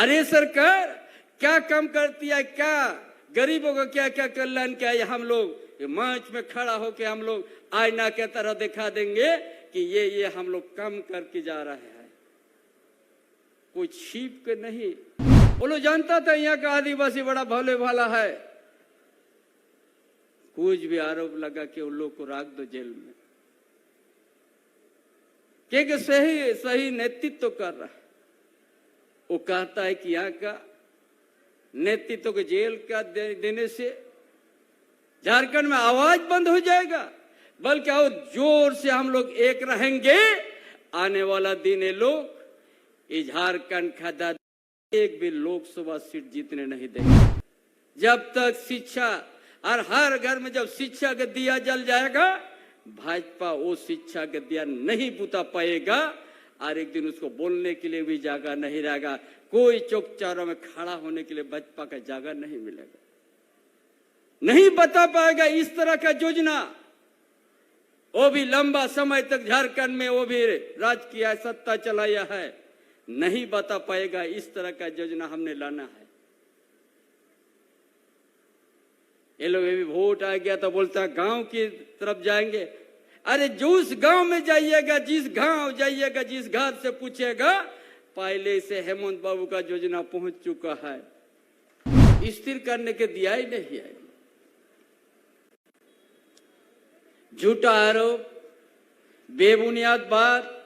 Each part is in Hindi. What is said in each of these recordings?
अरे सरकार क्या काम करती है, क्या गरीबों का क्या क्या कल्याण किया है। हम लोग मंच में खड़ा होकर हम लोग आईना के तरह दिखा देंगे कि ये हम लोग कम करके जा रहे हैं, कोई छिप के नहीं। वो लोग जानता था यहाँ का आदिवासी बड़ा भोले भाला है, कुछ भी आरोप लगा कि उन लोग को रख दो जेल में, क्योंकि सही सही नेतृत्व कर रहा है। वो कहता है कि यहाँ का नेतृत्व को जेल का देने से झारखंड में आवाज बंद हो जाएगा, बल्कि और जोर से हम लोग एक रहेंगे। आने वाला दिन ये लोग झारखंड का एक भी लोकसभा सीट जीतने नहीं देंगे। जब तक शिक्षा और हर घर में जब शिक्षा का दिया जल जाएगा, भाजपा वो शिक्षा का दिया नहीं बुता पाएगा और एक दिन उसको बोलने के लिए भी जगह नहीं रहेगा। कोई चौक चौराहे में खड़ा होने के लिए भाजपा का जगह नहीं मिलेगा, नहीं बता पाएगा इस तरह का योजना। वो भी लंबा समय तक झारखंड में वो भी राज किया, सत्ता चलाया है, नहीं बता पाएगा इस तरह का योजना हमने लाना है। ये लोग भी वोट आ गया तो बोलता गांव की तरफ जाएंगे। अरे जिस गांव में जाइएगा, जिस गांव जाइएगा, जिस घर से पूछेगा, पहले से हेमंत बाबू का योजना पहुंच चुका है, स्थिर करने के दिया ही नहीं है। झूठा आरोप, बेबुनियाद बात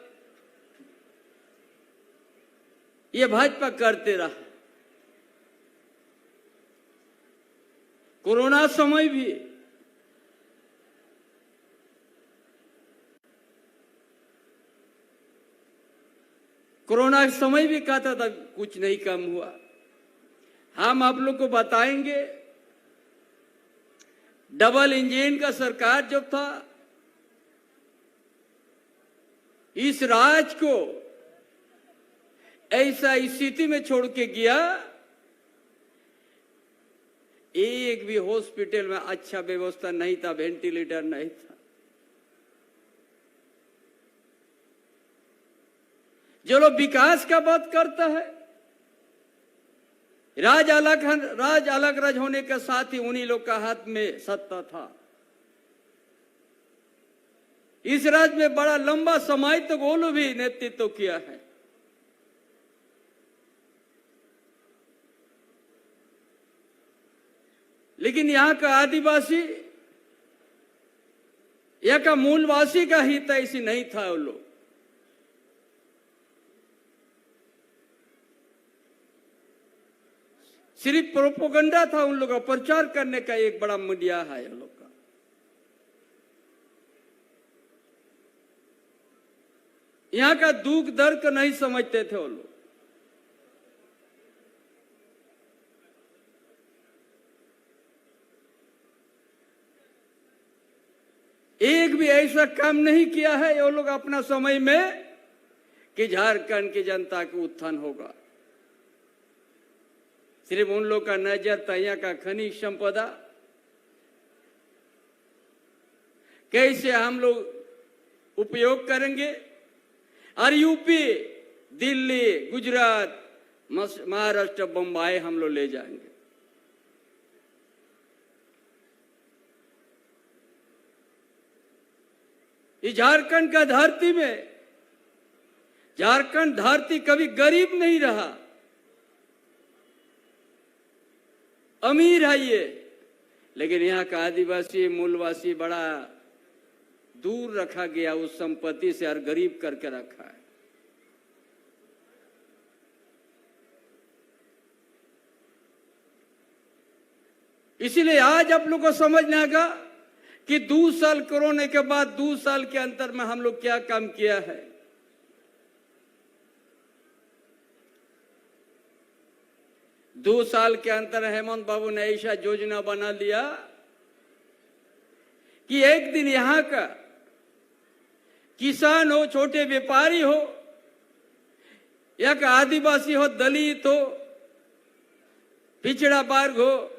ये भाजपा करते रहा। कोरोना समय भी कहता था कुछ नहीं कम हुआ। हम आप लोग को बताएंगे, डबल इंजन का सरकार जो था, इस राज को ऐसा स्थिति में छोड़ के गया, एक भी हॉस्पिटल में अच्छा व्यवस्था नहीं था, वेंटिलेटर नहीं था। जो लोग विकास का बात करता है, राज अलग होने के साथ ही उन्हीं लोग का हाथ में सत्ता था। इस राज्य में बड़ा लंबा समय तक वो लोग भी नेतृत्व किया है। लेकिन यहाँ का आदिवासी, यहाँ का मूलवासी का हित ऐसी नहीं था। वो लोग सिर्फ प्रोपोगंडा था, उन लोगों का प्रचार करने का एक बड़ा मीडिया है ये लोग का। यहाँ का दुख दर्द को नहीं समझते थे वो लोग। एक भी ऐसा काम नहीं किया है वो लोग अपना समय में कि झारखंड की जनता का उत्थान होगा। सिर्फ उन लोग का नजर तैया का खनिज संपदा, कैसे हम लोग उपयोग करेंगे, और यूपी, दिल्ली, गुजरात, महाराष्ट्र, बम्बई हम लोग ले जाएंगे। इस झारखंड का धरती में, झारखंड धरती कभी गरीब नहीं रहा, अमीर है ये। लेकिन यहाँ का आदिवासी मूलवासी बड़ा दूर रखा गया उस संपत्ति से और गरीब करके रखा है। इसीलिए आज आप लोग को समझना होगा कि 2 साल कोरोना के बाद 2 साल के अंतर में हम लोग क्या काम किया है। दो साल के अंतर हेमंत बाबू ने ऐसा योजना बना लिया कि एक दिन यहाँ का किसान हो, छोटे व्यापारी हो, या का आदिवासी हो, दलित हो, पिछड़ा वर्ग हो,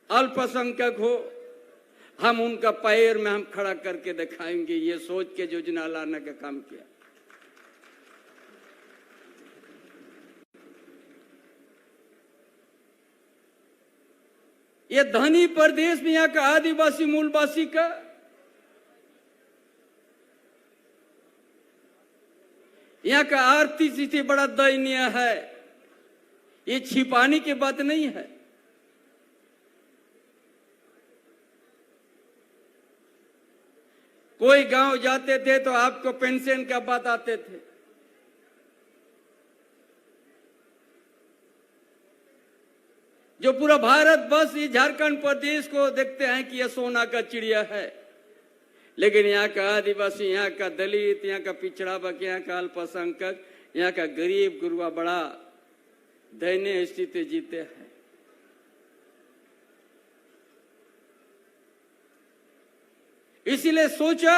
अल्पसंख्यक हो, हम उनका पैर में हम खड़ा करके दिखाएंगे। ये सोच के योजना लाने का काम किया। ये धनी प्रदेश में यहाँ का आदिवासी मूलवासी का यहाँ का आर्थिक स्थिति बड़ा दयनीय है। ये छिपाने की बात नहीं है। कोई गांव जाते थे तो आपको पेंशन का बात आते थे। जो पूरा भारत बस ये झारखंड प्रदेश को देखते हैं कि यह सोना का चिड़िया है, लेकिन यहाँ का आदिवासी, यहाँ का दलित, यहाँ का पिछड़ा वर्ग, यहाँ का अल्पसंख्यक, यहाँ का गरीब गुरुआ बड़ा दयनीय स्थिति जीते हैं। इसलिए सोचा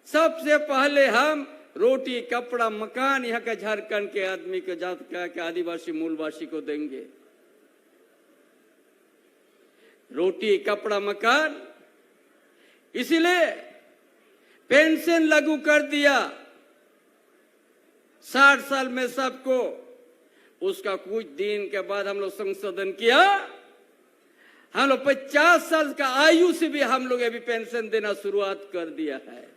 सबसे पहले हम रोटी कपड़ा मकान यहाँ का झारखंड के आदमी को, जात के आदिवासी मूलवासी को देंगे। रोटी कपड़ा मकान, इसलिए पेंशन लागू कर दिया 60 साल में सबको। उसका कुछ दिन के बाद हम लोग संशोधन किया, हम लोग 50 साल का आयु से भी हम लोग अभी पेंशन देना शुरुआत कर दिया है।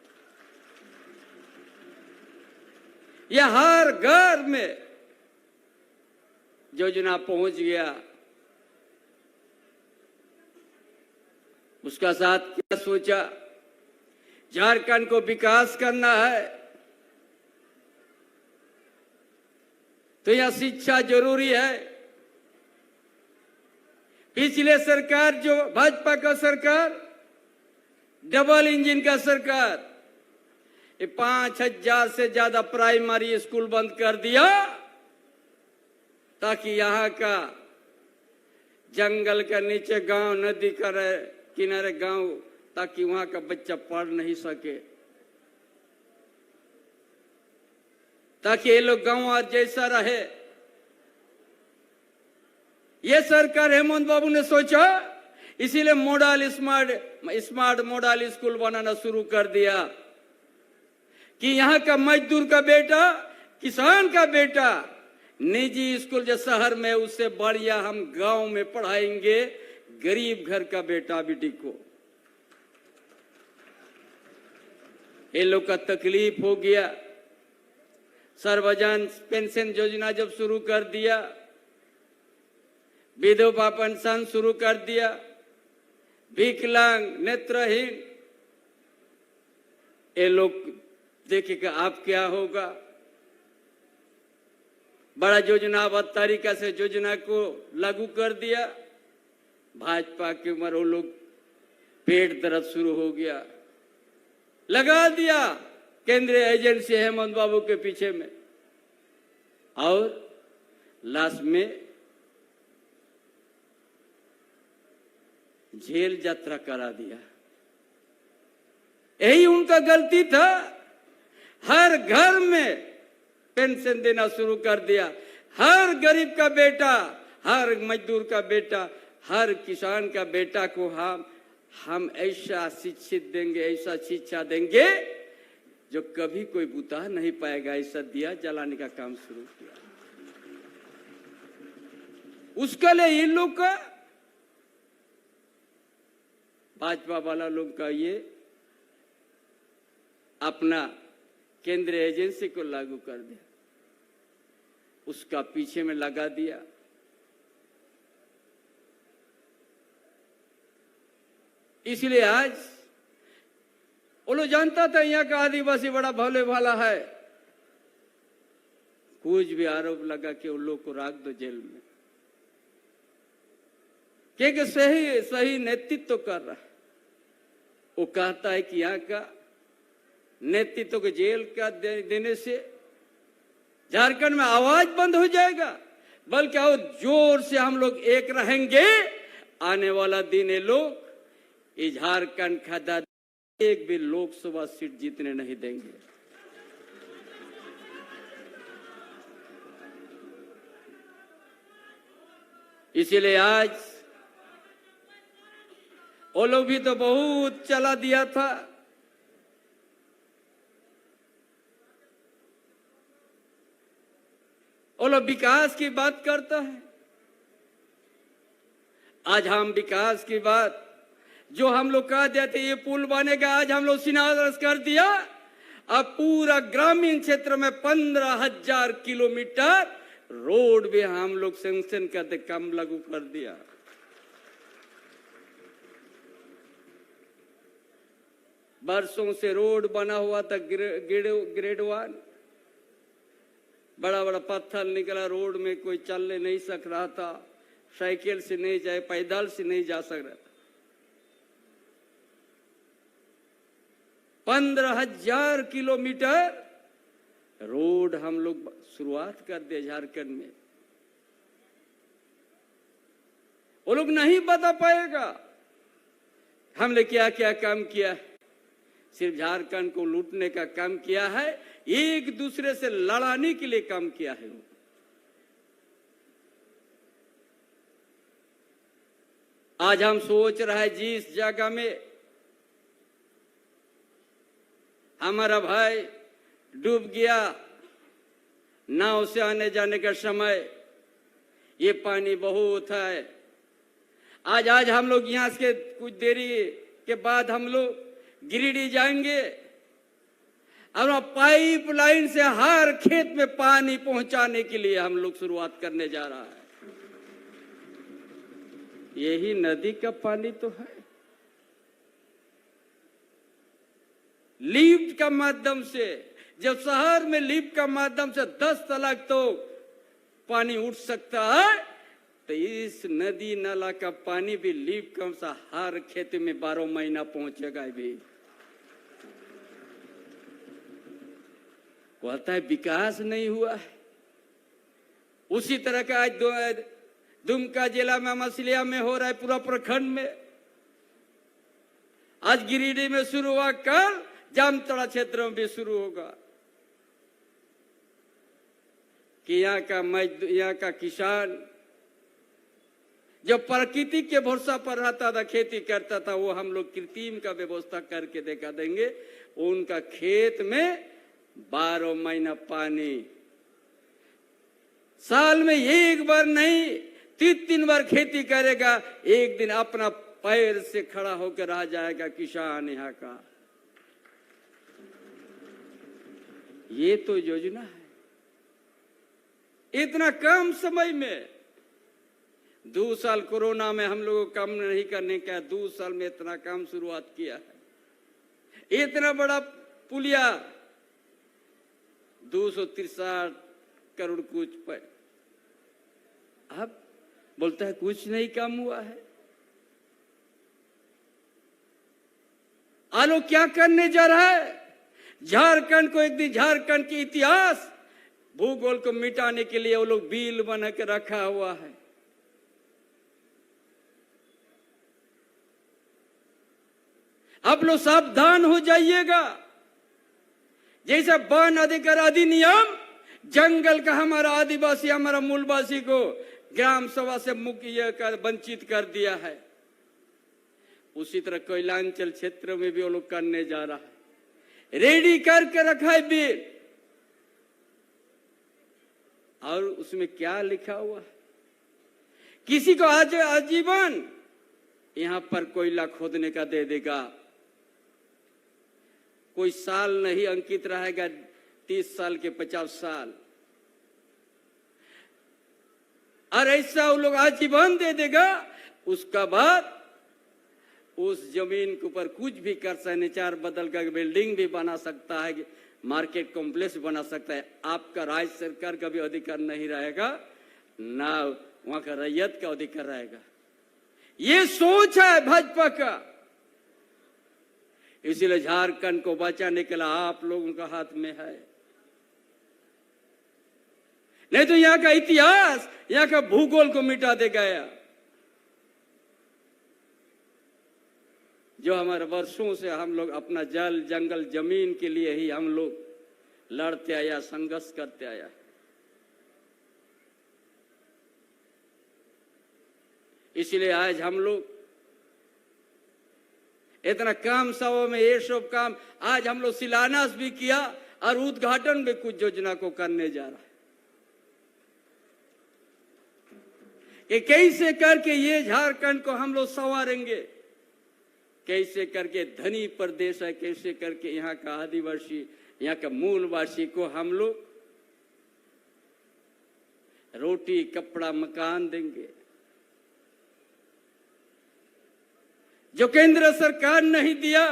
यह हर घर में योजना पहुंच गया। उसका साथ क्या सोचा, झारखंड को विकास करना है तो यहां शिक्षा जरूरी है। पिछले सरकार जो भाजपा का सरकार, डबल इंजन का सरकार, ये 5000 से ज्यादा प्राइमरी स्कूल बंद कर दिया ताकि यहां का जंगल के नीचे गांव, नदी का किनारे गांव, ताकि वहां का बच्चा पढ़ नहीं सके, ताकि ये लोग गांव जैसा रहे। ये सरकार हेमंत बाबू ने सोचा, इसीलिए मॉडल स्मार्ट मॉडल स्कूल बनाना शुरू कर दिया कि यहाँ का मजदूर का बेटा, किसान का बेटा निजी स्कूल जो शहर में, उससे बढ़िया हम गांव में पढ़ाएंगे गरीब घर का बेटा बेटी को। ये लोग का तकलीफ हो गया। सर्वजन पेंशन योजना जब शुरू कर दिया, विधवा पेंशन शुरू कर दिया, विकलांग नेत्रहीन, ये लोग देखेगा आप क्या होगा। बड़ा योजनाबद्ध तरीका से योजना को लागू कर दिया। भाजपा के उम्र वो लोग पेट दर्द शुरू हो गया, लगा दिया केंद्रीय एजेंसी हेमंत बाबू के पीछे में, और लास्ट में जेल यात्रा करा दिया। यही उनका गलती था। हर घर में पेंशन देना शुरू कर दिया। हर गरीब का बेटा, हर मजदूर का बेटा, हर किसान का बेटा को हम ऐसा शिक्षित देंगे, ऐसा शिक्षा देंगे जो कभी कोई बुता नहीं पाएगा। ऐसा दिया जलाने का काम शुरू किया। उसके लिए इन लोग का, भाजपा वाला लोग का ये अपना केंद्रीय एजेंसी को लागू कर दिया, उसका पीछे में लगा दिया। इसलिए आज वो लोग जानता था यहाँ का आदिवासी बड़ा भोले भाला है, कुछ भी आरोप लगा कि उन लोग को रख दो जेल में, क्योंकि सही नेतृत्व कर रहा है। वो कहता है कि यहाँ का नेतृत्व को जेल का देने से झारखंड में आवाज बंद हो जाएगा, बल्कि और जोर से हम लोग एक रहेंगे। आने वाला दिन ये लोग झारखंड का एक भी लोकसभा सीट जीतने नहीं देंगे। इसीलिए आज वो लोग भी तो बहुत चला दिया था। वो लोग विकास की बात करता है, आज हम विकास की बात जो हम लोग कह देते ये पुल बनेगा, आज हम लोग शिलान्यास कर दिया। अब पूरा ग्रामीण क्षेत्र में 15,000 किलोमीटर रोड भी हम लोग सैंक्शन करते काम लागू कर दिया। बरसों से रोड बना हुआ था ग्रेड 1, बड़ा बड़ा पत्थर निकला रोड में, कोई चलने नहीं सक रहा था, साइकिल से नहीं जाए, पैदल से नहीं जा सक रहा था। 15,000 किलोमीटर रोड हम लोग शुरुआत कर दिए झारखंड में। वो लोग नहीं बता पाएगा हमने क्या क्या काम किया है। सिर्फ झारखंड को लूटने का काम किया है, एक दूसरे से लड़ाने के लिए काम किया है। आज हम सोच रहे हैं जिस जगह में हमारा भाई डूब गया, नाव से आने जाने का समय, ये पानी बहुत है। आज हम लोग यहां से कुछ देरी के बाद हम लोग गिरिडीह जाएंगे और पाइप लाइन से हर खेत में पानी पहुंचाने के लिए हम लोग शुरुआत करने जा रहा है। यही नदी का पानी तो है। लिफ्ट का माध्यम से, जब शहर में लिफ्ट का माध्यम से 10 तलाक तो पानी उठ सकता है, तो इस नदी नाला का पानी भी लिफ्ट कम सा हर खेत में 12 महीना पहुंचेगा। भी कहता है विकास नहीं हुआ है। उसी तरह का आज दुमका जिला में, मछलिया में हो रहा है, पूरा प्रखंड में। आज गिरिडीह में शुरू हुआ, कल जामताड़ा क्षेत्र में भी शुरू होगा। कि यहाँ का किसान जब प्रकृति के भरोसा पर रहता था, खेती करता था, वो हम लोग कृत्रिम का व्यवस्था करके देखा देंगे। उनका खेत में 12 महीना पानी, साल में एक बार नहीं 3 बार खेती करेगा, एक दिन अपना पैर से खड़ा होकर रह जाएगा किसान यहाँ का। ये तो योजना है। इतना कम समय में 2 साल कोरोना में हम लोगों को काम नहीं करने का, 2 साल में इतना काम शुरुआत किया है। इतना बड़ा पुलिया 263 करोड़ कुछ पर, अब बोलता है कुछ नहीं काम हुआ है। आलो क्या करने जा रहा है? झारखंड को एक दिन, झारखंड के इतिहास भूगोल को मिटाने के लिए वो लोग बिल बना के रखा हुआ है। आप लोग सावधान हो जाइएगा। जैसे वन अधिकार अधिनियम जंगल का हमारा आदिवासी, हमारा मूलवासी को ग्राम सभा से मुक्त कर वंचित कर दिया है, उसी तरह कोयलांचल क्षेत्र में भी वो लोग करने जा रहा है। रेडी करके रखा है बिल, और उसमें क्या लिखा हुआ है? किसी को आज आजीवन यहां पर कोयला खोदने का दे देगा, कोई साल नहीं अंकित रहेगा, 30 साल के 50 साल, और ऐसा वो लोग आजीवन दे देगा। उसका बाद उस जमीन के ऊपर कुछ भी कर सकते, निचार बदल कर बिल्डिंग भी बना सकता है, मार्केट कॉम्प्लेक्स बना सकता है। आपका राज्य सरकार का भी अधिकार नहीं रहेगा, ना वहां का रैयत का अधिकार रहेगा। ये सोच है भाजपा का। इसीलिए झारखंड को बचाने के लिए आप लोगों का हाथ में है, नहीं तो यहाँ का इतिहास, यहाँ का भूगोल को मिटा दे गया। जो हमारे वर्षों से हम लोग अपना जल जंगल जमीन के लिए ही हम लोग लड़ते आया, संघर्ष करते आया। इसलिए आज हम लोग इतना काम सभा में ये सब काम, आज हम लोग शिलान्यास भी किया और उद्घाटन भी कुछ योजना को करने जा रहा है। कि कैसे करके ये झारखंड को हम लोग संवारेंगे, कैसे करके धनी प्रदेश है, कैसे करके यहाँ का आदिवासी, यहाँ का मूलवासी को हम लोग रोटी कपड़ा मकान देंगे, जो केंद्र सरकार नहीं दिया।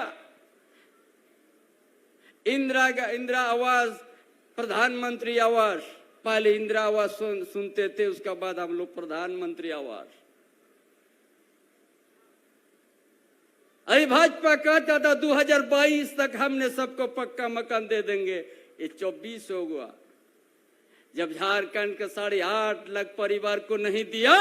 इंदिरा आवास, प्रधानमंत्री आवास, पहले इंदिरा आवास सुनते थे, उसका बाद हम लोग प्रधानमंत्री आवास। अरे भाजपा कहता था 2022 तक हमने सबको पक्का मकान दे देंगे, ये 24 हो गया। जब झारखंड के 8.5 लाख परिवार को नहीं दिया,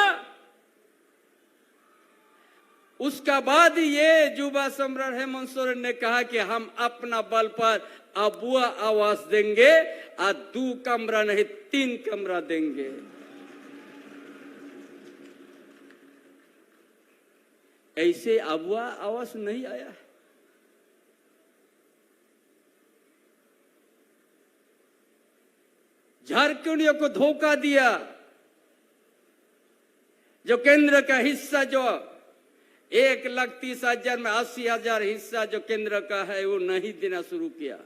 उसका बाद ये युवा सम्राट हेमंत सोरेन ने कहा कि हम अपना बल पर अबुआ आवास देंगे और 2 कमरा नहीं 3 कमरा देंगे। ऐसे अबुआ आवास नहीं आया। झारखंडियों को धोखा दिया। जो केंद्र का हिस्सा जो 1,30,000 में 80,000 हिस्सा जो केंद्र का है वो नहीं देना शुरू किया।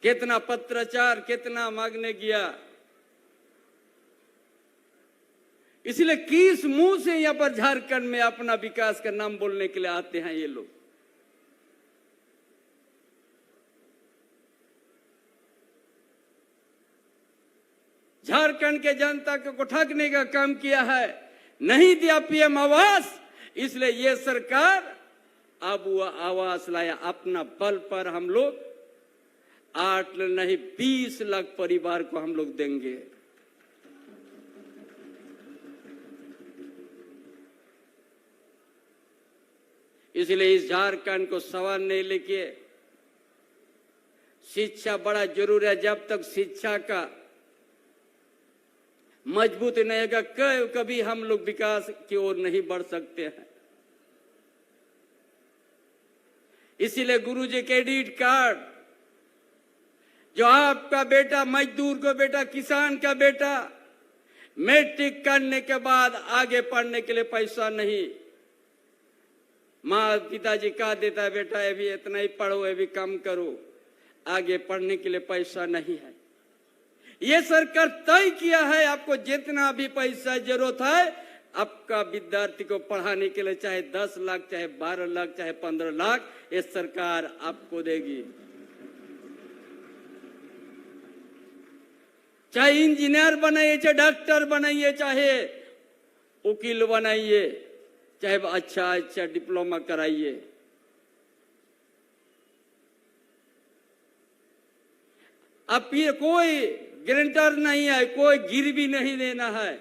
कितना पत्राचार, कितना मांगने गया। इसलिए किस मुंह से यहां पर झारखंड में अपना विकास का नाम बोलने के लिए आते हैं ये लोग। झारखंड के जनता को ठगने का काम किया है, नहीं दिया पीएम आवास, इसलिए ये सरकार अब वो आवास लाया। अपना बल पर हम लोग 8 नहीं 20 लाख परिवार को हम लोग देंगे। इसलिए इस झारखंड को संवारने लेके शिक्षा बड़ा जरूरी है। जब तक शिक्षा का मजबूत नहीं होगा, कभी हम लोग विकास की ओर नहीं बढ़ सकते हैं। इसीलिए गुरुजी क्रेडिट कार्ड, जो आपका बेटा मजदूर को बेटा, किसान का बेटा मैट्रिक करने के बाद आगे पढ़ने के लिए पैसा नहीं, माँ पिताजी कहा देता है बेटा अभी इतना ही पढ़ो, अभी कम करो, आगे पढ़ने के लिए पैसा नहीं है। ये सरकार तय किया है आपको जितना भी पैसा जरूरत है आपका विद्यार्थी को पढ़ाने के लिए, चाहे 10 लाख, चाहे 12 लाख, चाहे 15 लाख, ये सरकार आपको देगी। चाहे इंजीनियर बनाइए, चाहे डॉक्टर बनाइए, चाहे वकील बनाइए, चाहे अच्छा डिप्लोमा कराइए। अब ये कोई गारंटर नहीं है, कोई गिरवी नहीं देना है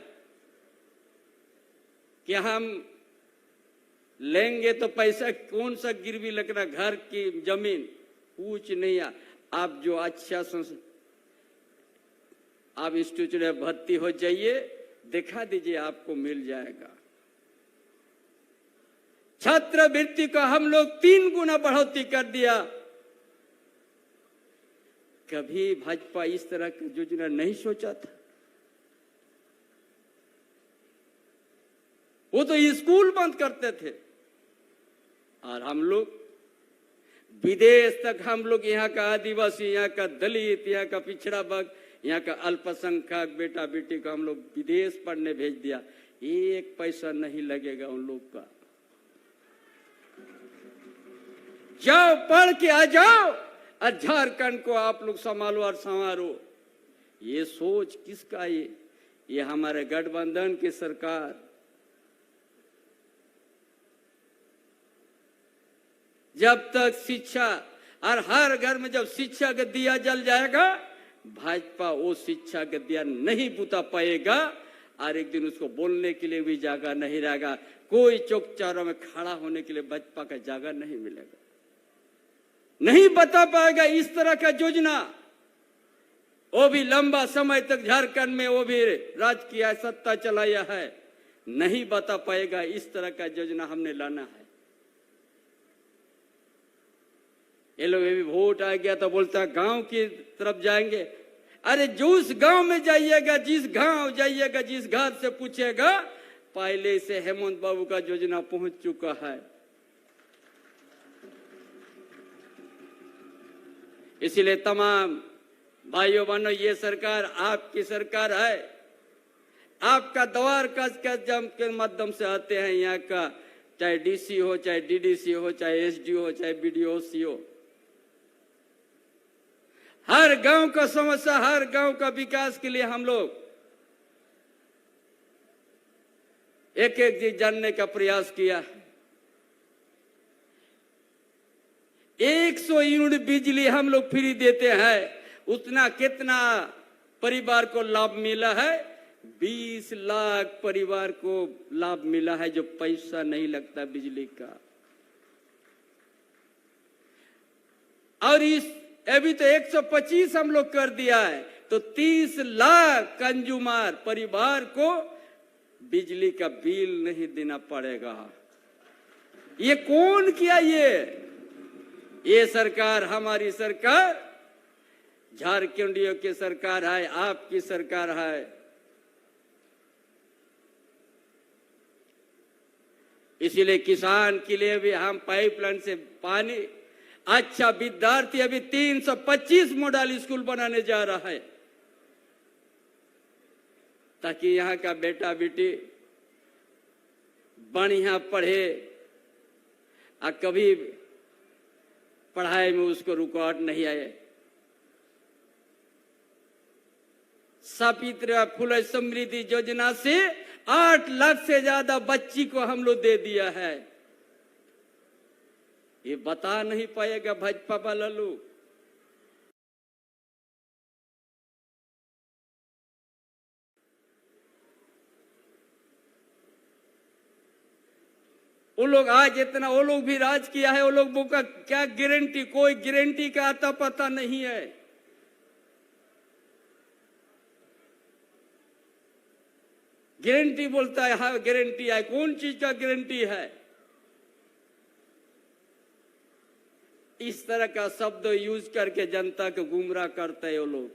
कि हम लेंगे तो पैसा कौन सा गिरवी लगना, घर की जमीन कुछ नहीं है। आप जो अच्छा आप इंस्टीट्यूट में भर्ती हो जाइए, दिखा दीजिए, आपको मिल जाएगा। छात्रवृत्ति का हम लोग 3 गुना बढ़ोतरी कर दिया। कभी भाजपा इस तरह की योजना नहीं सोचा था। वो तो स्कूल बंद करते थे और हम लोग विदेश तक, हम लोग यहाँ का आदिवासी, यहाँ का दलित, यहाँ का पिछड़ा वर्ग, यहाँ का अल्पसंख्यक बेटा बेटी को हम लोग विदेश पढ़ने भेज दिया। 1 पैसा नहीं लगेगा उन लोग का। जाओ पढ़ के आ जाओ और झारखंड को आप लोग संभालो और संवारो। ये सोच किसका? ये हमारे गठबंधन की सरकार। जब तक शिक्षा और हर घर में जब शिक्षा का दिया जल जाएगा, भाजपा वो शिक्षा का दिया नहीं बुता पाएगा और एक दिन उसको बोलने के लिए भी जगह नहीं रहेगा। कोई चौक चौराहे में खड़ा होने के लिए भाजपा का जगह नहीं मिलेगा, नहीं बता पाएगा इस तरह का योजना। वो भी लंबा समय तक झारखंड में वो भी राज किया, सत्ता चलाया है, नहीं बता पाएगा इस तरह का योजना हमने लाना है। ये लोग भी वोट आ गया तो बोलता गांव की तरफ जाएंगे। अरे जो उस गांव में जाइएगा, जिस गांव जाइएगा, जिस घर से पूछेगा, पहले से हेमंत बाबू का योजना पहुंच चुका है। इसलिए तमाम भाइयों बहनों, ये सरकार आपकी सरकार है। आपका द्वार का जम के माध्यम से आते हैं यहाँ का, चाहे डीसी हो, चाहे डीडीसी हो, चाहे एसडीओ हो, चाहे बीडीओ सीओ, हर गांव का समस्या, हर गांव का विकास के लिए हम लोग एक एक चीज जानने का प्रयास किया। 100 यूनिट बिजली हम लोग फ्री देते हैं, उतना कितना परिवार को लाभ मिला है? 20 लाख परिवार को लाभ मिला है, जो पैसा नहीं लगता बिजली का। और इस अभी तो 125 हम लोग कर दिया है, तो 30 लाख कंज्यूमर परिवार को बिजली का बिल नहीं देना पड़ेगा। ये कौन किया? ये सरकार, हमारी सरकार, झारखंडियों की सरकार है, आपकी सरकार है। इसीलिए किसान के लिए भी हम पाइपलाइन से पानी, अच्छा विद्यार्थी अभी 325 मॉडल स्कूल बनाने जा रहा है, ताकि यहाँ का बेटा बेटी बढ़िया पढ़े और कभी पढ़ाई में उसको रुकावट नहीं आए। सावित्री फुले समृद्धि योजना से 8 लाख से ज्यादा बच्ची को हम लोग दे दिया है। ये बता नहीं पाएगा भाजपा वाला लोग। वो लोग आज इतना, वो लोग भी राज किया है, वो लोगों का क्या गारंटी? कोई गारंटी का आता पता नहीं है। गारंटी बोलता है, हाँ गारंटी है, कौन चीज का गारंटी है? इस तरह का शब्द यूज करके जनता को गुमराह करते हैं वो लोग।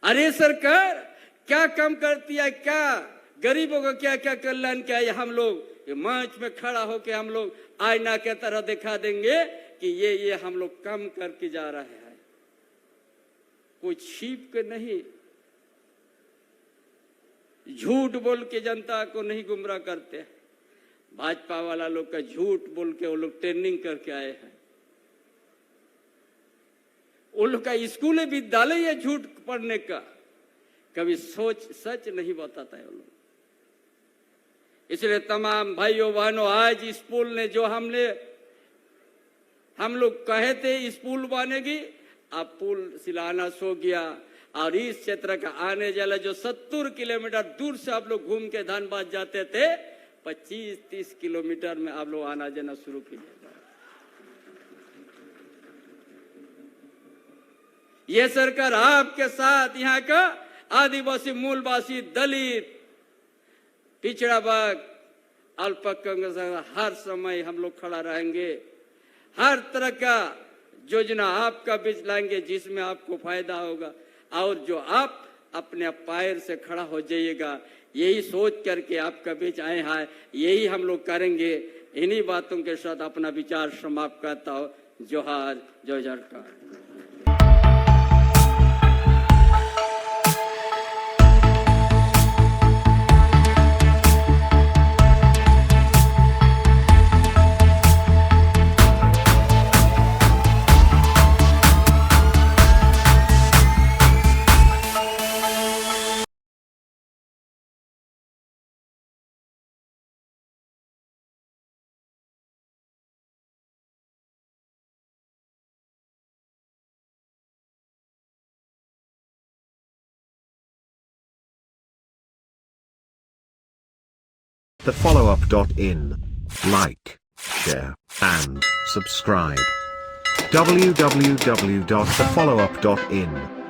अरे सरकार क्या काम करती है? क्या गरीबों का क्या क्या कल्याण किया है? हम लोग मंच में खड़ा होकर हम लोग आईना के तरह दिखा देंगे कि ये हम लोग कम करके जा रहे हैं। कोई छिप के नहीं, झूठ बोल के जनता को नहीं गुमराह करते। भाजपा वाला लोग का झूठ बोल के वो लोग ट्रेनिंग करके आए हैं। उन लोग का स्कूल विद्यालय है झूठ पढ़ने का, कभी सच नहीं बताता है वो लोग। इसलिए तमाम भाइयों बहनों, आज इस पुल ने जो हम लोग कहे थे स्कूल बनेगी, अब पुल शिलान्यास हो गया। और इस क्षेत्र का आने जाने जो 70 किलोमीटर दूर से आप लोग घूम के धनबाद जाते थे, 25-30 किलोमीटर में आप लोग आना जाना शुरू कीजिएगा। ये सरकार आपके साथ, यहाँ का आदिवासी, मूलवासी, दलित, पिछड़ा वर्ग, अल्पसंख्यक, हर समय हम लोग खड़ा रहेंगे। हर तरह का योजना आपका बीच लाएंगे जिसमें आपको फायदा होगा, और जो आप अपने पैर से खड़ा हो जाइएगा, यही सोच करके आपका बीच आए हैं, यही हम लोग करेंगे। इन्हीं बातों के साथ अपना विचार समाप्त करता हूँ। जोहार, जय Jharkhand. thefollowup.in. Like, share, and subscribe. www.thefollowup.in